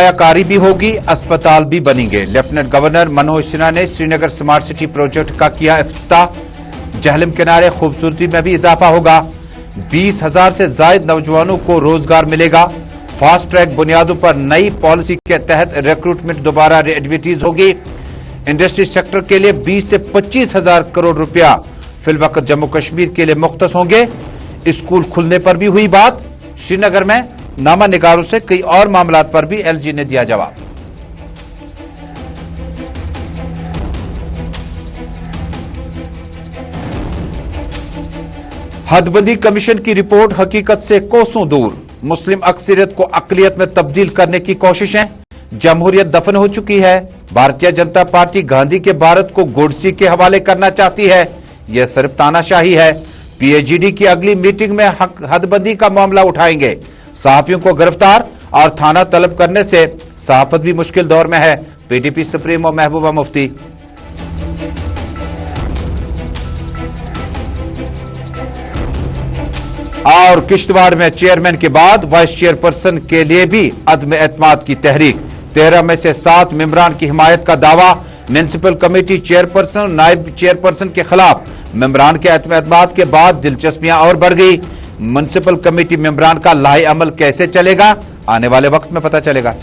सरमायाकारी भी होगी, अस्पताल भी बनेंगे। लेफ्टिनेंट गवर्नर मनोज सिन्हा ने श्रीनगर स्मार्ट सिटी प्रोजेक्ट का किया इफ्तिताह। जहलम किनारे खूबसूरती में भी इजाफा होगा। 20,000 से ज्यादा नौजवानों को रोजगार मिलेगा। फास्ट ट्रैक बुनियादों पर नई पॉलिसी के तहत रिक्रूटमेंट दोबारा रिएडवर्टाइज होगी। इंडस्ट्री सेक्टर के लिए 20 से 25,000 करोड़ रुपया फिलवक्त जम्मू कश्मीर के लिए मुख्तस होंगे। स्कूल खुलने पर भी हुई बात। श्रीनगर में नामा निगारों से कई और मामलात पर भी एलजी ने दिया जवाब। हदबंदी कमीशन की रिपोर्ट हकीकत से कोसों दूर। मुस्लिम अक्सरियत को अकलियत में तब्दील करने की कोशिशें। जमहूरियत दफन हो चुकी है। भारतीय जनता पार्टी गांधी के भारत को गोडसे के हवाले करना चाहती है। यह सिर्फ तानाशाही है। पीएचडी की अगली मीटिंग में हदबंदी का मामला उठाएंगे। सहाफियों को गिरफ्तार और थाना तलब करने से सहाफत भी मुश्किल दौर में है। PDP supremo Mehbooba Mufti. और किश्तवाड़ में चेयरमैन के बाद वाइस चेयरपर्सन के लिए भी अदम एतमाद की तहरीक। 13 में से 7 मेंबरान की हिमायत का दावा। म्युनिसिपल कमेटी चेयरपर्सन और नायब चेयरपर्सन के खिलाफ मेंबरान के अदम एतमाद के बाद दिलचस्पियां और बढ़ गई। म्युनिसिपल कमेटी मेंबरान का लाहे अमल कैसे चलेगा, आने वाले वक्त में पता चलेगा।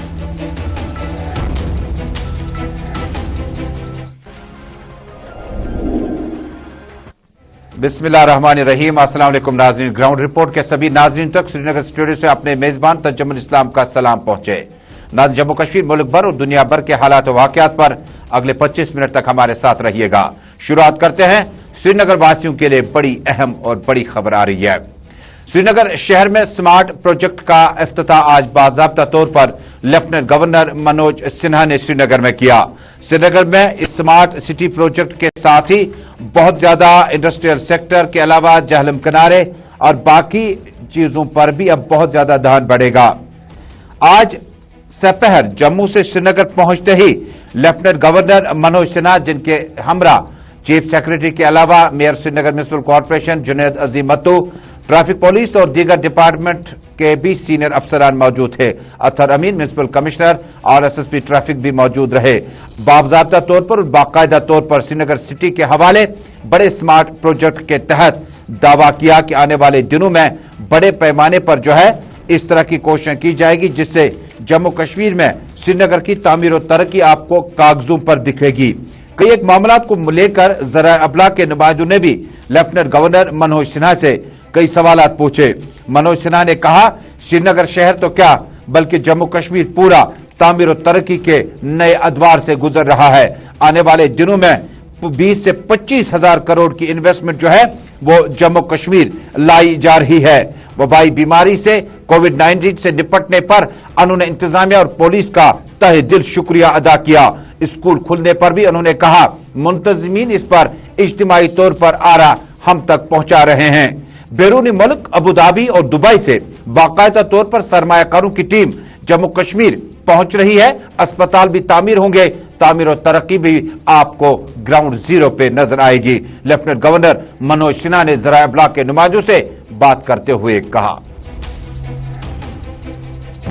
बिस्मिल्लाहिर्रहमानिर्रहीम। अस्सलाम वालेकुम नाज़रीन। ग्राउंड रिपोर्ट के सभी नाज़रीन तक श्रीनगर स्टूडियो से अपने मेजबान तंजुमुल इस्लाम का सलाम पहुंचे। नाज़रीन, जम्मू कश्मीर, मुल्क भर और दुनिया भर के हालात और वाक़यात पर अगले 25 मिनट तक हमारे साथ रहिएगा। शुरुआत करते हैं। श्रीनगर वासियों के लिए बड़ी अहम और बड़ी खबर आ रही है। श्रीनगर शहर में स्मार्ट प्रोजेक्ट का इफ्तिताह आज बाज़ाब्ता तौर पर लेफ्टिनेंट गवर्नर मनोज सिन्हा ने श्रीनगर में किया। श्रीनगर में इस स्मार्ट सिटी प्रोजेक्ट के साथ ही बहुत ज्यादा इंडस्ट्रियल सेक्टर के अलावा जहलम किनारे और बाकी चीजों पर भी अब बहुत ज्यादा ध्यान बढ़ेगा। आज सपहर जम्मू से श्रीनगर पहुंचते ही लेफ्टिनेंट गवर्नर मनोज सिन्हा, जिनके हमरा चीफ सेक्रेटरी के अलावा mayor Srinagar municipal corporation Junaid Azim Mattu, traffic police और दीगर डिपार्टमेंट के भी सीनियर अफसरान मौजूद थे। अतहर अमीन म्युनिसिपल कमिश्नर और एसएसपी ट्रैफिक भी मौजूद रहे। बाकायदा तौर पर और बाकायदा तौर पर श्रीनगर सिटी के हवाले बड़े स्मार्ट प्रोजेक्ट के तहत दावा किया कि आने वाले दिनों में बड़े पैमाने पर जो है इस तरह की कोशिशें की जाएगी जिससे जम्मू कश्मीर में श्रीनगर की तामीर और तरक्की आपको कागजों पर दिखेगी। कई एक मामला को लेकर ज़राए अबलाग के नुमाइंदों ने भी लेफ्टिनेंट गवर्नर मनोज सिन्हा से कई सवालात पूछे। मनोज सिन्हा ने कहा, श्रीनगर शहर तो क्या बल्कि जम्मू कश्मीर पूरा तामीर और तरक्की के नए अदवार से गुजर रहा है। आने वाले दिनों में 20 से 25,000 करोड़ की इन्वेस्टमेंट जो है वो जम्मू कश्मीर लाई जा रही है। वबाई बीमारी से कोविड-19 से निपटने पर उन्होंने इंतजामिया और पुलिस का तहे दिल शुक्रिया अदा किया। स्कूल खुलने पर भी उन्होंने कहा, मुंतजिमीन इस पर इज्तिमाई तौर पर आरा हम तक पहुंचा रहे हैं। बैरूनी मुल्क अबुधाबी और दुबई से बाकायदा तौर पर सरमायाकारों की टीम जम्मू कश्मीर पहुंच रही है। अस्पताल भी तामीर होंगे। तामीर और तरक्की भी आपको ग्राउंड जीरो पे नजर आएगी। लेफ्टिनेंट गवर्नर मनोज सिन्हा ने ज़राए अबलाग के नुमाइंदों से बात करते हुए कहा,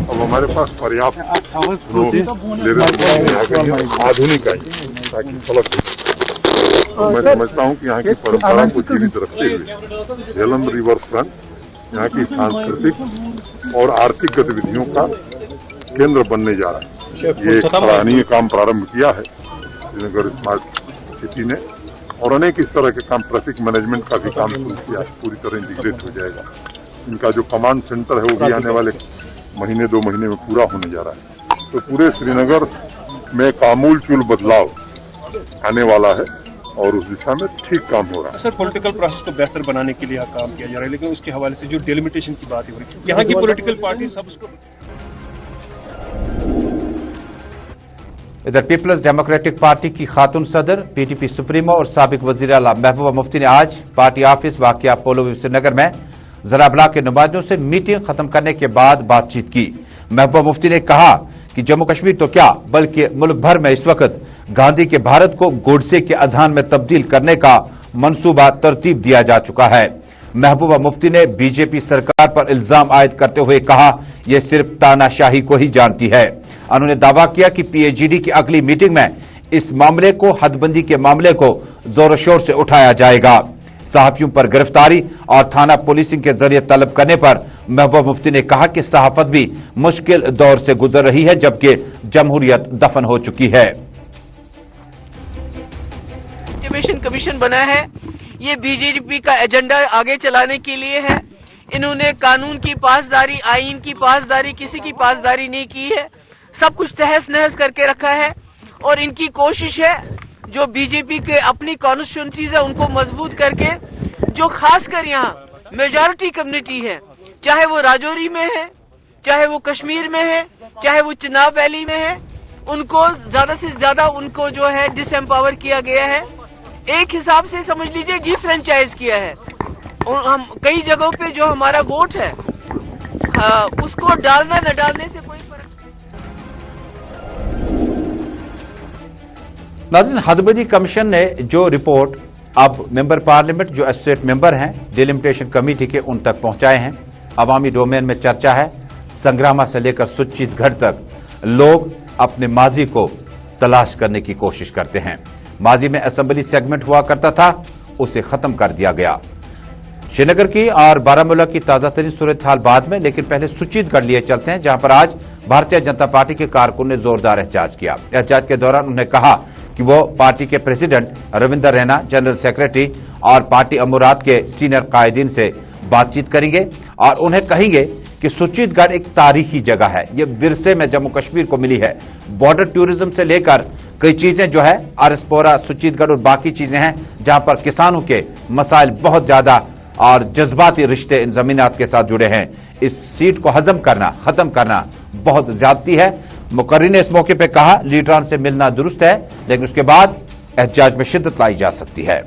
अब हमारे पास पर्याप्त आधुनिक आई ताकि फलक हो। मैं समझता हूँ कि यहाँ की परंपरा को जीवित रखते हुए झेलम रिवर फ्रंट यहाँ की सांस्कृतिक और आर्थिक गतिविधियों का केंद्र बनने जा रहा है। ये एक सराहनीय काम प्रारंभ किया है श्रीनगर स्मार्ट सिटी ने और अनेक इस तरह के काम, ट्रैफिक मैनेजमेंट का भी काम शुरू किया है, पूरी तरह इंटीग्रेट हो जाएगा। इनका जो कमांड सेंटर है वो भी आने वाले महीने 2 महीने में पूरा होने जा रहा है। तो पूरे श्रीनगर में आमूल चूल बदलाव आने वाला है और उस दिशा में ठीक काम हो रहा है। सर, पॉलिटिकल प्रोसेस को बेहतर बनाने के लिए काम किया जा रहा है, लेकिन उसके हवाले से जो डिलिमिटेशन की बात हो रही है, यहाँ की पॉलिटिकल पार्टी सब उसको। इधर पीपल्स डेमोक्रेटिक पार्टी की खातून सदर, पीटीपी सुप्रीमो और साबिक वजीर आला महबूबा मुफ्ती ने आज पार्टी ऑफिस वाक़िया पोलो श्रीनगर में ज़राए अबलाग के नुमाइंदों से मीटिंग खत्म करने के बाद बातचीत की। महबूबा मुफ्ती ने कहा कि जम्मू कश्मीर तो क्या बल्कि मुल्क भर में इस वक्त गांधी के भारत को गोडसे के अजहान में तब्दील करने का मंसूबा तरतीब दिया जा चुका है। महबूबा मुफ्ती ने बीजेपी सरकार पर इल्जाम आयद करते हुए कहा, यह सिर्फ तानाशाही को ही जानती है। उन्होंने दावा किया कि पीएजीडी की अगली मीटिंग में इस मामले को, हदबंदी के मामले को जोर शोर से उठाया जाएगा। सहाफियों पर गिरफ्तारी और थाना पुलिसिंग के जरिए तलब करने पर महबूबा मुफ्ती ने कहा कि सहाफत भी मुश्किल दौर से गुजर रही है, जबकि जमहूरियत दफन हो चुकी है। कमीशन बना है, ये बीजेपी का एजेंडा आगे चलाने के लिए है। इन्होंने कानून की पासदारी, आईन की पासदारी, किसी की पासदारी नहीं की है। सब कुछ तहस नहस करके रखा है और इनकी कोशिश है जो बीजेपी के अपनी कॉन्स्टिट्यूंसीज है उनको मजबूत करके, जो खासकर यहाँ मेजॉरिटी कम्युनिटी है, चाहे वो राजौरी में है, चाहे वो कश्मीर में है, चाहे वो चिनाब वैली में है, उनको ज्यादा से ज्यादा उनको जो है डिसएम्पावर किया गया है। एक हिसाब से समझ लीजिए डिफ्रेंचाइज किया है। और हम कई जगहों पे जो हमारा वोट है उसको डालना न डालने से कोई फर्क। नाज़रीन, हदबंदी कमीशन ने जो रिपोर्ट अब मेंबर पार्लियामेंट जो एसोसिएट मेंबर हैं डिलिमिटेशन कमेटी के उन तक पहुंचाए हैं। अवामी डोमेन में चर्चा है। संग्रामा से लेकर सुचितगढ़ तक लोग अपने माजी को तलाश करने की कोशिश करते हैं। माजी में असेंबली सेगमेंट हुआ करता था, उसे खत्म कर दिया गया। श्रीनगर की और बारामूला की ताजा तरीन सूरत हाल बाद में, लेकिन पहले सुचितगढ़ लिए चलते हैं, जहां पर आज भारतीय जनता पार्टी के कारकुन ने जोरदार एहतजाज किया। एहतजाज के दौरान उन्होंने कहा कि वो पार्टी के president Ravinder Raina, general secretary और पार्टी अमूरात के सीनियर कायदीन से बातचीत करेंगे और उन्हें कहेंगे कि सुचितगढ़ एक तारीखी जगह है। ये विरसे में जम्मू कश्मीर को मिली है। बॉर्डर टूरिज्म से लेकर कई चीजें जो है आरएसपोरा, सुचितगढ़ और बाकी चीजें हैं जहां पर किसानों के मसाइल बहुत ज्यादा और जज्बाती रिश्ते इन जमीनात के साथ जुड़े हैं। इस सीट को हजम करना, खत्म करना बहुत ज्यादती है। मुकर्री ने इस मौके पर कहा लीडरान से मिलना दुरुस्त है, लेकिन उसके बाद एहतजाज में शिद्दत लाई जा सकती है।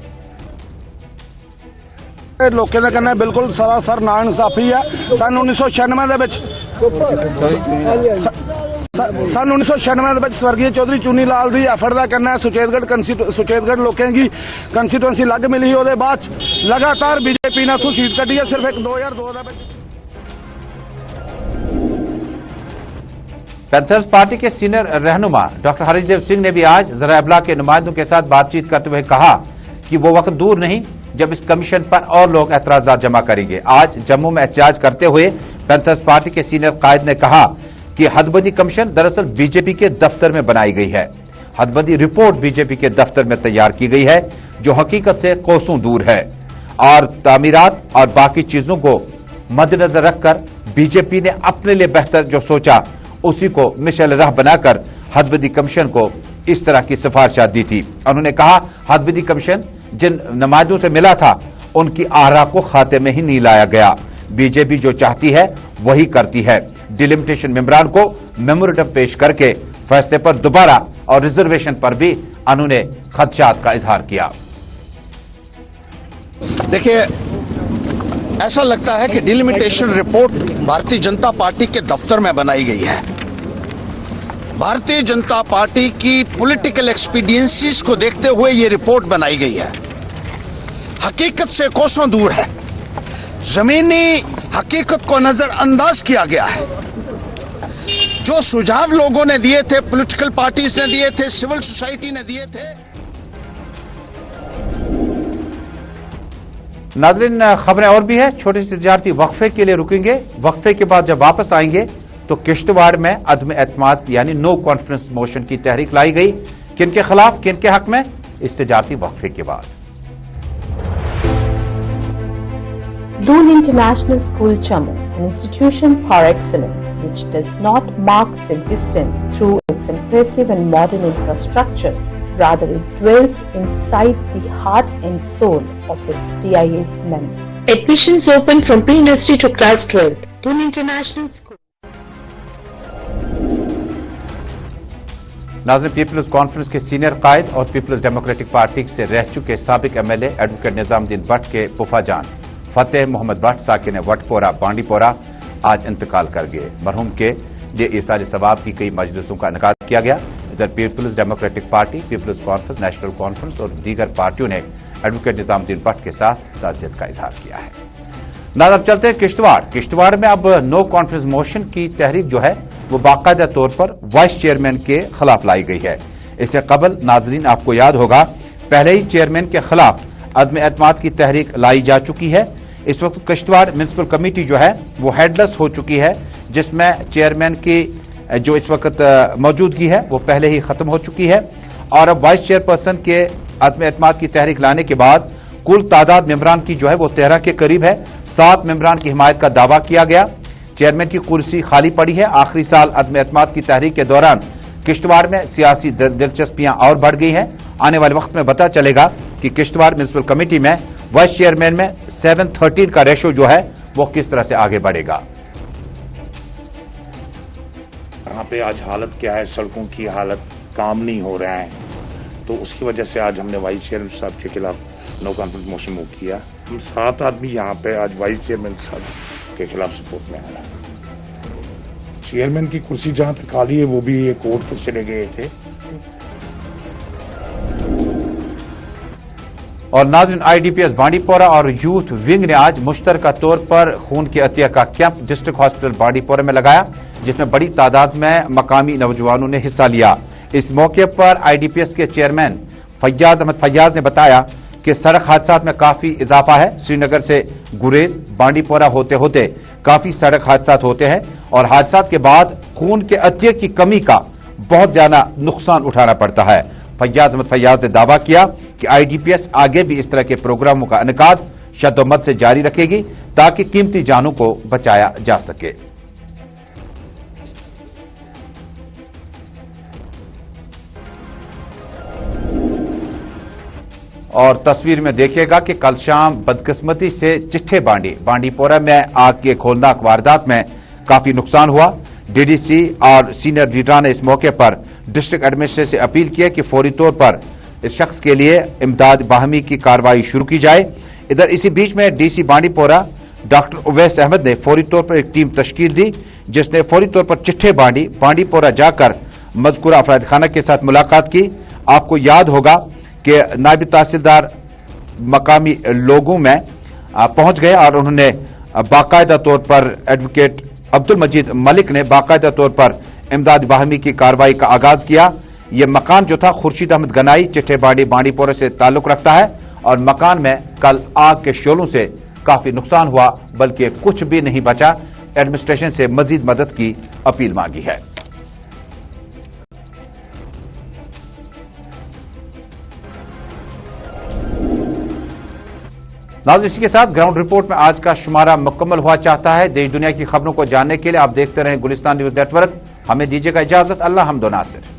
लोकें दा कहना बिल्कुल सरासर नाइंसाफी है। सन 1996 दे विच सन 1996 दे विच स्वर्गीय चौधरी चूनी लाल दी एफर्ट दा कहना है सुचेतगढ़ लोकें की कंस्टिट्यूएंसी लग मिली, ओदे बाद लगातार बीजेपी ने इत्थों सीट कड्ढी है। सिर्फ एक 2002 दे विच पैंथर्स पार्टी के सीनियर रहनुमा डॉक्टर हरीशदेव सिंह ने भी आज ज़राए इब्लाग के नुमाइंदों के साथ बातचीत करते हुए कहा कि वो वक्त दूर नहीं जब इस कमीशन पर और लोग एतराजात जमा करेंगे। आज जम्मू में एहतजाज करते हुए पैंथर्स पार्टी के सीनियर कायद ने कहा कि हदबंदी कमीशन दरअसल बीजेपी के दफ्तर में बनाई गई है। हदबंदी रिपोर्ट बीजेपी के दफ्तर में तैयार की गई है जो हकीकत से कोसों दूर है और तामीरात और बाकी चीजों को मद्देनजर रखकर बीजेपी ने अपने लिए बेहतर जो सोचा उसी को मिशल राह बनाकर हदबंदी कमीशन को इस तरह की सिफारिशात दी थी। उन्होंने कहा हदबंदी कमीशन जिन नुमाइंदों से मिला था उनकी आरा को खाते में ही नहीं लाया गया। बीजेपी जो चाहती है वही करती है। डिलिमिटेशन मेंबरान को मेमोरेंडम पेश करके फैसले पर दोबारा और रिजर्वेशन पर भी उन्होंने खदशात का इजहार किया। देखिए, ऐसा लगता है कि delimitation report Bharatiya Janata party के दफ्तर में बनाई गई है। भारतीय जनता पार्टी की पॉलिटिकल एक्सपीडियंसीज को देखते हुए ये रिपोर्ट बनाई गई है। हकीकत से कोसों दूर है। जमीनी हकीकत को नजरअंदाज किया गया है। जो सुझाव लोगों ने दिए थे, पॉलिटिकल पार्टीज ने दिए थे, सिविल सोसाइटी ने दिए थे। नाज़रीन, खबरें और भी है। छोटे से तिजारती वक्फे के लिए रुकेंगे। वक्फे के बाद जब वापस आएंगे तो किश्तवाड़ में अदम एतमाद यानी नो कॉन्फ्रेंस मोशन की तहरीक लाई गई। किन के खिलाफ, किन के हक में, इस तिजारती वक्फे के बाद। Doon International School Jammu, an institution par excellence which does not mark its existence through its impressive and modern infrastructure, rather it dwells inside the heart and soul of its DIS members. Admissions open from pre-nursery to class 12. Doon International School. नाज़रीन, peoples conference के senior कायद और peoples Democratic party से रह चुके साबिक MLA advocate Nizamuddin Bhatt के फूफाजान फतेह मोहम्मद भट्ट साकिन वटपोरा बांडीपोरा आज इंतकाल कर गए। मरहूम के लिए इसारे सवाब की कई मजलिसों का इनेकाद किया गया। इधर पीपल्स डेमोक्रेटिक पार्टी, पीपल्स कॉन्फ्रेंस, नेशनल कॉन्फ्रेंस और दीगर पार्टियों ने एडवोकेट निजामुद्दीन भट्ट के साथ ताज़ियत का इजहार किया है। नाज़रीन, अब चलते हैं किश्तवाड़ में अब नो कॉन्फ्रेंस मोशन की तहरीक जो है वो बाकायदा तौर पर वाइस चेयरमैन के खिलाफ लाई गई है। इससे कबल नाजरीन आपको याद होगा पहले ही चेयरमैन के खिलाफ अदम एतमाद की तहरीक लाई जा चुकी है। इस वक्त किश्तवाड़ म्युनिसिपल कमेटी जो है वो हेडलेस हो चुकी है, जिसमें चेयरमैन की जो इस वक्त मौजूदगी है वो पहले ही खत्म हो चुकी है और अब वाइस चेयरपर्सन के अदम एतमाद की तहरीक लाने के बाद कुल तादाद मेंबरान की जो है वो 13 के करीब है। 7 मेंबरान की हिमायत का दावा किया गया। चेयरमैन की कुर्सी खाली पड़ी है। आखिरी साल अदम एतमाद की तहरीक के दौरान किश्तवाड़ में सियासी दिलचस्पियां और बढ़ गई हैं। आने वाले वक्त में पता चलेगा कि किश्तवाड़ म्युनिसिपल कमेटी में वाइस चेयरमैन में 7-13 का रेशो जो है वो किस तरह से आगे बढ़ेगा। यहाँ पे आज हालत क्या है, सड़कों की हालत, काम नहीं हो रहा है, तो उसकी वजह से आज हमने वाइस चेयरमैन साहब के खिलाफ नो कॉन्फिडेंस मोशन मूव किया। हम 7 आदमी यहाँ पे आज वाइस चेयरमैन साहब के खिलाफ सपोर्ट में आया। चेयरमैन की कुर्सी जहाँ तक खाली है वो भी ये कोर्ट तक चले गए थे। और नाज़रीन, IDPS बांडीपोरा और यूथ विंग ने आज मुश्तरका तौर पर खून के अतिया का कैंप डिस्ट्रिक्ट हॉस्पिटल बांडीपोरा में लगाया, जिसमें बड़ी तादाद में मकामी नौजवानों ने हिस्सा लिया। इस मौके पर IDPS के चेयरमैन फैयाज अहमद फैयाज ने बताया कि सड़क हादसात में काफी इजाफा है। श्रीनगर से गुरेज बांडीपोरा होते होते काफी सड़क हादसात होते हैं और हादसात के बाद खून के अतिये की कमी का बहुत ज्यादा नुकसान उठाना पड़ता है। फैयाज अहमद फैयाज ने दावा किया कि IDPS आगे भी इस तरह के प्रोग्रामों का इनेकाद शद्दोमत से जारी रखेगी ताकि कीमती जानों को बचाया जा सके। और तस्वीर में देखिएगा कि कल शाम बदकिस्मती से चिट्ठे बांडीपोरा में आग के खोलनाक वारदात में काफी नुकसान हुआ। DDC और सीनियर लीडरान ने इस मौके पर डिस्ट्रिक्ट एडमिनिस्ट्रेशन से अपील की कि फौरी तौर पर इस शख्स के लिए इमदाद बाहमी की कार्रवाई शुरू की जाए। इधर इसी बीच में DC बांडीपोरा डॉक्टर उवैस अहमद ने फौरी तौर पर एक टीम तश्कील दी, जिसने फौरी तौर पर चिट्ठे बांडीपोरा जाकर मज़कूरा अफराद खाना के साथ मुलाकात की। आपको याद होगा कि नायब तहसीलदार मकामी लोगों में पहुंच गए और उन्होंने बाकायदा तौर पर एडवोकेट अब्दुल मजीद मलिक ने बाकायदा तौर पर इमदाद बाहमी की कार्रवाई का आगाज किया। यह मकान जो था खुर्शीद अहमद गनाई चिट्ठे बांडीपोरा से ताल्लुक रखता है और मकान में कल आग के शोलों से काफी नुकसान हुआ, बल्कि कुछ भी नहीं बचा। एडमिनिस्ट्रेशन से मजीद मदद की अपील मांगी है। नाज़रीन, इसी के साथ ग्राउंड रिपोर्ट में आज का शुमारा मुकम्मल हुआ चाहता है। देश दुनिया की खबरों को जानने के लिए आप देखते रहें गुलिस्तान न्यूज नेटवर्क। हमें दीजिएगा इजाजत। अल्लाह हमदो नासिर।